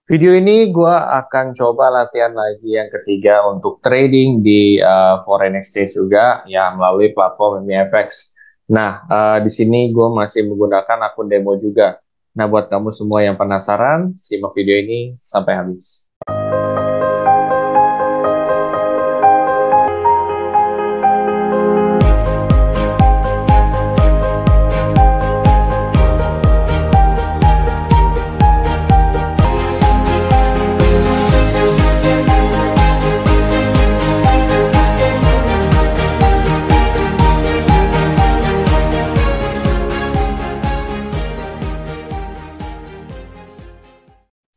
Video ini gue akan coba latihan lagi yang ketiga untuk trading di foreign exchange juga ya melalui platform MFX. Nah, di sini gue masih menggunakan akun demo juga. Nah, buat kamu semua yang penasaran, simak video ini sampai habis.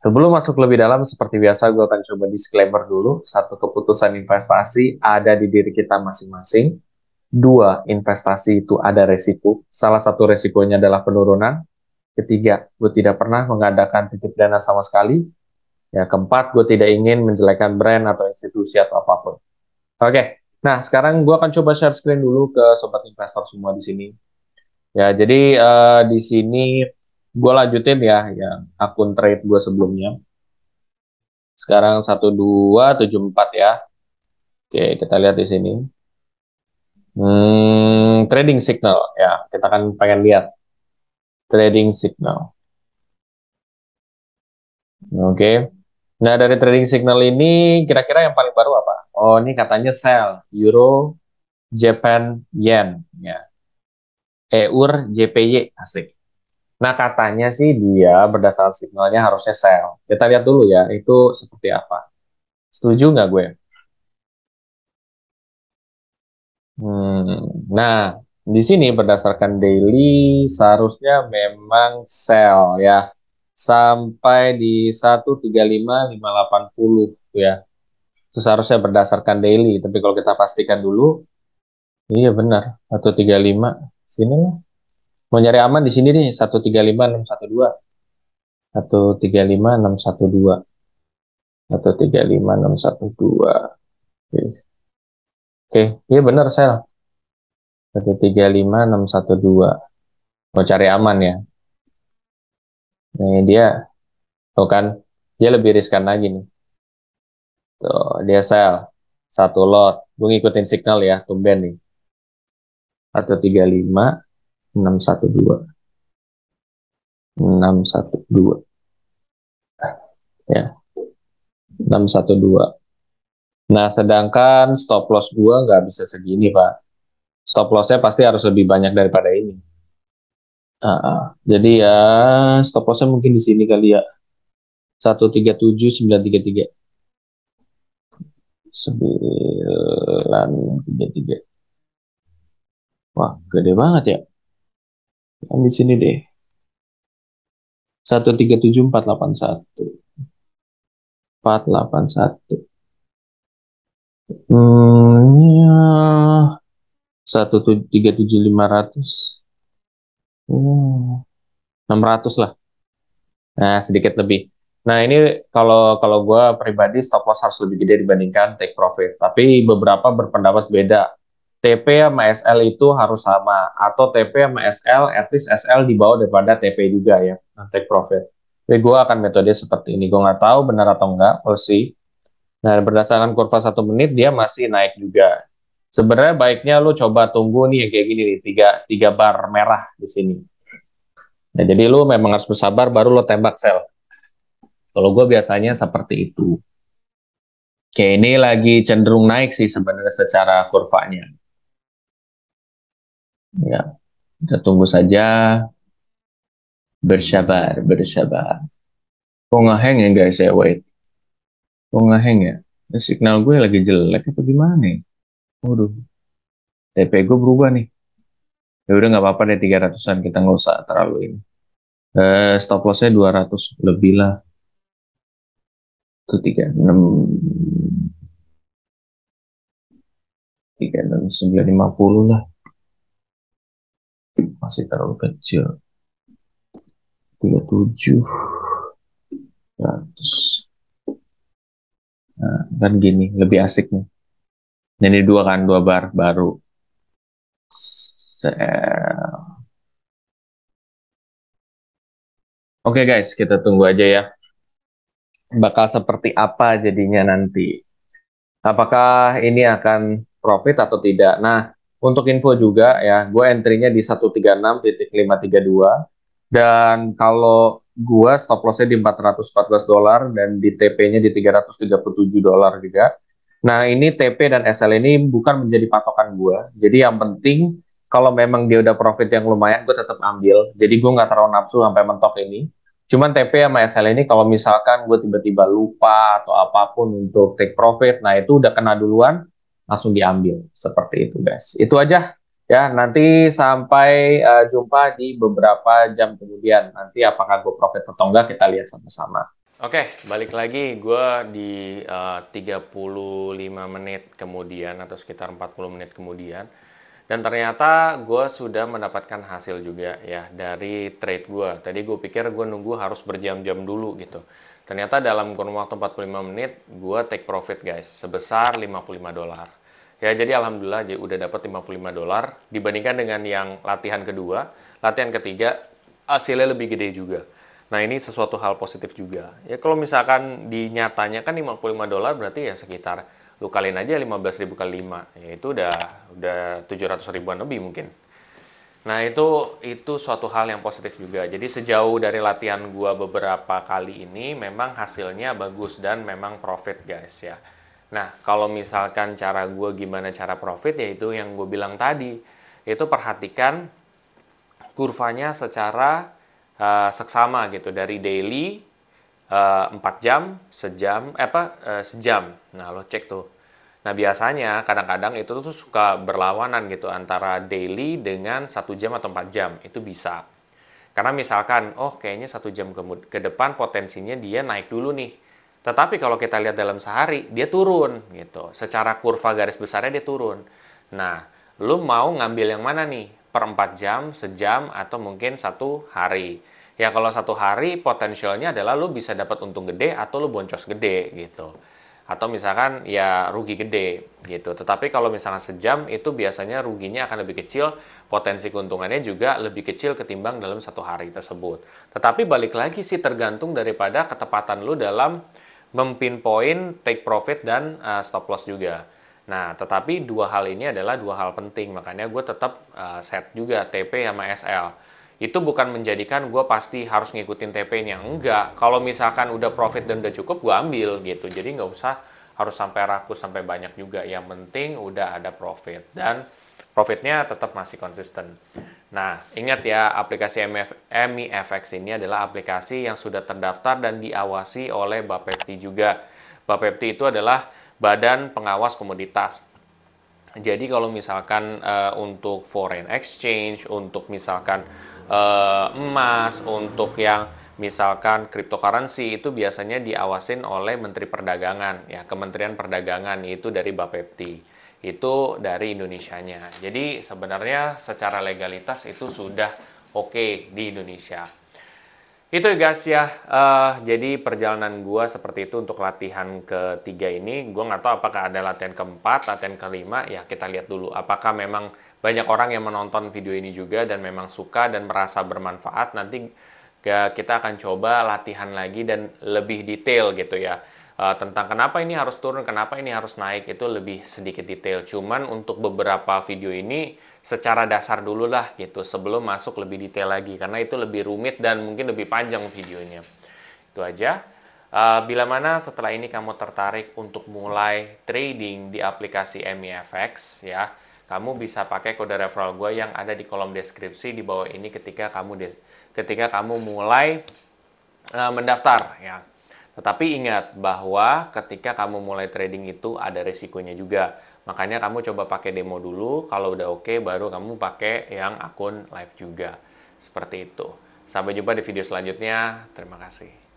Sebelum masuk lebih dalam, seperti biasa gue akan coba disclaimer dulu. Satu, keputusan investasi ada di diri kita masing-masing. Dua, investasi itu ada resiko. Salah satu resikonya adalah penurunan. Ketiga, gue tidak pernah mengadakan titip dana sama sekali. Ya, keempat, gue tidak ingin menjelekkan brand atau institusi atau apapun. Oke, nah sekarang gue akan coba share screen dulu ke sobat investor semua di sini. Ya, jadi di sini gue lanjutin ya yang akun trade gue sebelumnya. Sekarang 1274 ya. Oke, kita lihat di sini. Trading signal ya, kita akan pengen lihat trading signal. Oke. Nah, dari trading signal ini kira-kira yang paling baru apa? Oh, ini katanya sell Euro Japan Yen ya. EUR JPY asik. Nah, katanya sih dia berdasarkan signalnya harusnya sell. Kita lihat dulu ya, itu seperti apa. Setuju nggak gue? Nah, di sini berdasarkan daily seharusnya memang sell ya. Sampai di 135.580 ya. Itu seharusnya berdasarkan daily, tapi kalau kita pastikan dulu, iya benar, 135. Sini lah. Mau nyari aman di sini deh, 135.612. 135.612. 135.612. Oke, oke, iya benar sel. 135.612. Mau cari aman ya. Nah, ini dia, tuh kan, dia lebih riskan lagi nih. Tuh, dia sell. Satu lot. Gue ngikutin signal ya, tumben nih. 135.612. 612 ya, 612. Nah, sedangkan stop loss gua nggak bisa segini, Pak. Stop lossnya pasti harus lebih banyak daripada ini. Jadi ya stop lossnya mungkin di sini kali ya. 137.933. 933. Wah, gede banget ya. Yang di sini deh. 137.481. 481. Ya. 137.500. 600 lah. Nah, sedikit lebih. Nah, ini kalau kalau gue pribadi stop loss harus lebih gede dibandingkan take profit. Tapi beberapa berpendapat beda. TP sama SL itu harus sama. Atau TP sama SL, at least SL di bawah daripada TP juga ya. Nah, take profit. Jadi gue akan metode seperti ini. Gue nggak tahu benar atau enggak. We'll see. Nah, berdasarkan kurva 1 menit, dia masih naik juga. Sebenarnya baiknya lu coba tunggu nih yang kayak gini nih. Tiga bar merah di sini. Nah, jadi lu memang harus bersabar baru lo tembak sell. Kalau gue biasanya seperti itu. Oke, ini lagi cenderung naik sih sebenarnya secara kurvanya. Ya, kita tunggu saja. Bersabar, bersabar. Kok ngeheng ya guys ya, wait. Kok ngeheng ya? Ini signal gue lagi jelek apa gimana ya? Waduh, TP gue berubah nih. Ya udah nggak apa-apa deh 300-an, kita nggak usah terlalu ini. Stop lossnya 200 lebih lah. Itu 36, 950 lah. Masih terlalu kecil. 37. 100. Nah, kan gini, lebih asik nih. Ini dua kan, dua bar baru. Oke guys, kita tunggu aja ya. bakal seperti apa jadinya nanti. Apakah ini akan profit atau tidak? Nah, untuk info juga ya, gue entry-nya di 136.532 dan kalau gue stop loss-nya di 414 dolar dan di TP-nya di 337 dolar juga. Nah, ini TP dan SL ini bukan menjadi patokan gue. Jadi yang penting kalau memang dia udah profit yang lumayan, gue tetap ambil. Jadi gue nggak terlalu nafsu sampai mentok ini. Cuman TP sama SL ini kalau misalkan gue tiba-tiba lupa atau apapun untuk take profit, nah itu udah kena duluan, langsung diambil. Seperti itu guys. Itu aja ya, nanti sampai jumpa di beberapa jam kemudian. Nanti apakah gue profit atau enggak kita lihat sama-sama. Oke, balik lagi. Gue di 35 menit kemudian atau sekitar 40 menit kemudian. Dan ternyata gue sudah mendapatkan hasil juga ya dari trade gue. Tadi gue pikir gue nunggu harus berjam-jam dulu gitu. Ternyata dalam kurun waktu 45 menit gue take profit guys sebesar 55 dolar. Ya jadi alhamdulillah jadi udah dapat 55 dolar dibandingkan dengan yang latihan kedua. Latihan ketiga hasilnya lebih gede juga. Nah ini sesuatu hal positif juga. Ya kalau misalkan di nyatanya kan 55 dolar berarti ya sekitar lu kaliin aja 15.000 kali 5. Ya itu udah 700 ribuan lebih mungkin. Nah itu suatu hal yang positif juga. Jadi sejauh dari latihan gua beberapa kali ini memang hasilnya bagus dan memang profit guys ya. Nah kalau misalkan cara gua gimana cara profit yaitu yang gue bilang tadi. Itu perhatikan kurvanya secara seksama gitu dari daily 4 jam, sejam. Nah, lo cek tuh. Nah, biasanya kadang-kadang itu tuh suka berlawanan gitu antara daily dengan 1 jam atau 4 jam. Itu bisa. Karena misalkan, oh kayaknya 1 jam ke depan potensinya dia naik dulu nih. Tetapi kalau kita lihat dalam sehari, dia turun gitu. Secara kurva garis besarnya dia turun. Nah, lu mau ngambil yang mana nih? Per 4 jam, sejam, atau mungkin 1 hari. Ya kalau 1 hari potensialnya adalah lu bisa dapat untung gede atau lu boncos gede gitu. Atau misalkan ya rugi gede gitu. Tetapi kalau misalkan sejam itu biasanya ruginya akan lebih kecil, potensi keuntungannya juga lebih kecil ketimbang dalam 1 hari tersebut. Tetapi balik lagi sih tergantung daripada ketepatan lu dalam mempinpoint take profit dan stop loss juga. Nah, tetapi dua hal ini adalah dua hal penting, makanya gue tetap set juga TP sama SL. Itu bukan menjadikan gue pasti harus ngikutin TP-nya, enggak. Kalau misalkan udah profit dan udah cukup, gue ambil gitu. Jadi nggak usah harus sampai rakus, sampai banyak juga. Yang penting udah ada profit, dan profitnya tetap masih konsisten. Nah, ingat ya, aplikasi MIFX ini adalah aplikasi yang sudah terdaftar dan diawasi oleh Bapepti juga. Bapepti itu adalah Badan Pengawas Komoditas. Jadi kalau misalkan untuk foreign exchange, untuk misalkan emas, untuk yang misalkan cryptocurrency itu biasanya diawasin oleh Menteri Perdagangan, ya Kementerian Perdagangan itu dari Bapepti. Itu dari Indonesianya. Jadi sebenarnya secara legalitas itu sudah oke di Indonesia. Itu guys ya, jadi perjalanan gue seperti itu untuk latihan ketiga ini. Gue nggak tahu apakah ada latihan keempat, latihan kelima, ya kita lihat dulu. Apakah memang banyak orang yang menonton video ini juga dan memang suka dan merasa bermanfaat. Nanti kita akan coba latihan lagi dan lebih detail gitu ya. Tentang kenapa ini harus turun, kenapa ini harus naik, itu lebih sedikit detail. Cuman untuk beberapa video ini secara dasar dulu lah gitu sebelum masuk lebih detail lagi karena itu lebih rumit dan mungkin lebih panjang videonya. Itu aja. Bila mana setelah ini kamu tertarik untuk mulai trading di aplikasi MIFX ya, kamu bisa pakai kode referral gue yang ada di kolom deskripsi di bawah ini ketika kamu mulai mendaftar ya. Tetapi ingat bahwa ketika kamu mulai trading itu ada resikonya juga. Makanya kamu coba pakai demo dulu, kalau udah oke baru kamu pakai yang akun live juga. Seperti itu. Sampai jumpa di video selanjutnya. Terima kasih.